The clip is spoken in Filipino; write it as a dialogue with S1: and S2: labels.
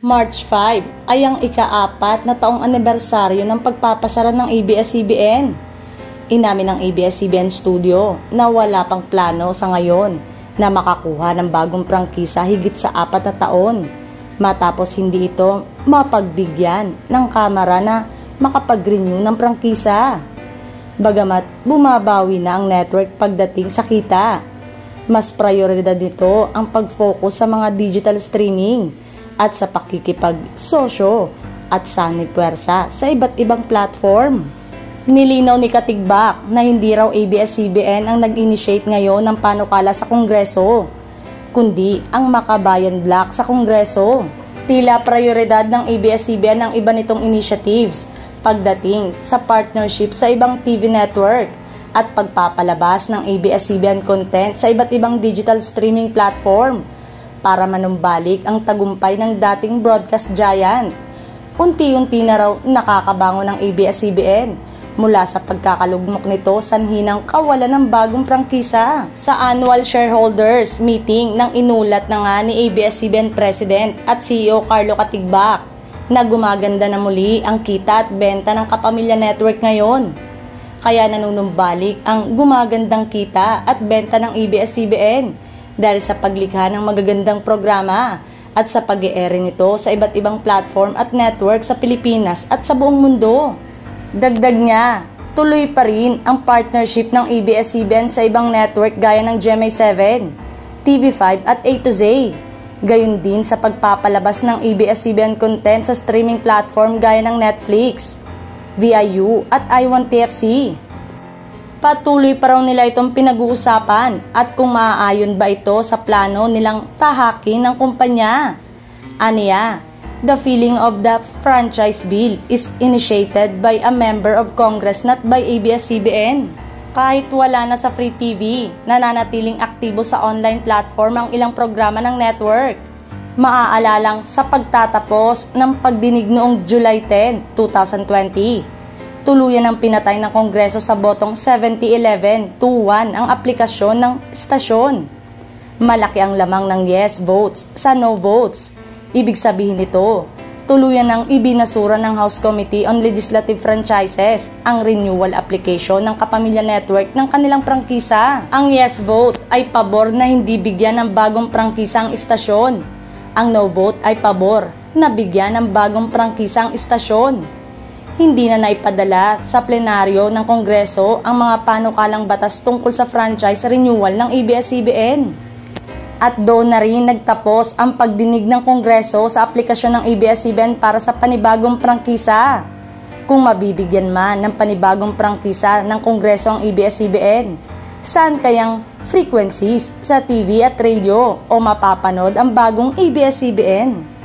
S1: March 5 ay ang ika-4 na taong anibersaryo ng pagpapasara ng ABS-CBN. Inamin ng ABS-CBN Studio na wala pang plano sa ngayon na makakuha ng bagong prangkisa higit sa 4 na taon matapos hindi ito mapagbigyan ng kamera na makapag-renew ng prangkisa. Bagamat bumabawi na ang network pagdating sa kita, mas prioridad nito ang pag-focus sa mga digital streaming at sa pakikipag-sosyo at sanipwersa sa iba't ibang platform. Nilinaw ni Katigbak na hindi raw ABS-CBN ang nag-initiate ngayon ng panukala sa Kongreso, kundi ang Makabayan Bloc sa Kongreso. Tila prioridad ng ABS-CBN ang iba nitong initiatives pagdating sa partnership sa ibang TV network at pagpapalabas ng ABS-CBN content sa iba't ibang digital streaming platform para manumbalik ang tagumpay ng dating broadcast giant. Unti-unti na raw nakakabangon ng ABS-CBN mula sa pagkakalugmok nito sanhi ng kawalan ng bagong prangkisa. Sa annual shareholders meeting nang inulat na nga ni ABS-CBN President at CEO Carlo Katigbak na gumaganda na muli ang kita at benta ng Kapamilya Network ngayon. Kaya nanunumbalik ang gumagandang kita at benta ng ABS-CBN dahil sa paglikha ng magagandang programa at sa pag-e-air nito sa iba't ibang platform at network sa Pilipinas at sa buong mundo. Dagdag niya, tuloy pa rin ang partnership ng ABS-CBN sa ibang network gaya ng GMA7, TV5 at A to Z. Gayon din sa pagpapalabas ng ABS-CBN content sa streaming platform gaya ng Netflix, VIU at I1TFC. Patuloy pa raw nila itong pinag-uusapan at kung maaayon ba ito sa plano nilang tahakin ng kumpanya. Aniya, the filing of the franchise bill is initiated by a member of Congress not by ABS-CBN. Kahit wala na sa Free TV, nananatiling aktibo sa online platform ang ilang programa ng network. Maaalalang sa pagtatapos ng pagdinig noong July 10, 2020. Tuluyan ang pinatay ng Kongreso sa botong 70-11-1 ang aplikasyon ng istasyon. Malaki ang lamang ng yes votes sa no votes. Ibig sabihin nito, tuluyan ang ibinasura ng House Committee on Legislative Franchises ang renewal application ng Kapamilya Network ng kanilang prangkisa. Ang yes vote ay pabor na hindi bigyan ng bagong prangkisa ang istasyon. Ang no vote ay pabor na bigyan ng bagong prangkisa ang istasyon. Hindi na naipadala sa plenaryo ng Kongreso ang mga panukalang batas tungkol sa franchise renewal ng ABS-CBN. At doon na rin nagtapos ang pagdinig ng Kongreso sa aplikasyon ng ABS-CBN para sa panibagong prangkisa. Kung mabibigyan man ng panibagong prangkisa ng Kongreso ang ABS-CBN, saan kayang frequencies sa TV at radio o mapapanood ang bagong ABS-CBN?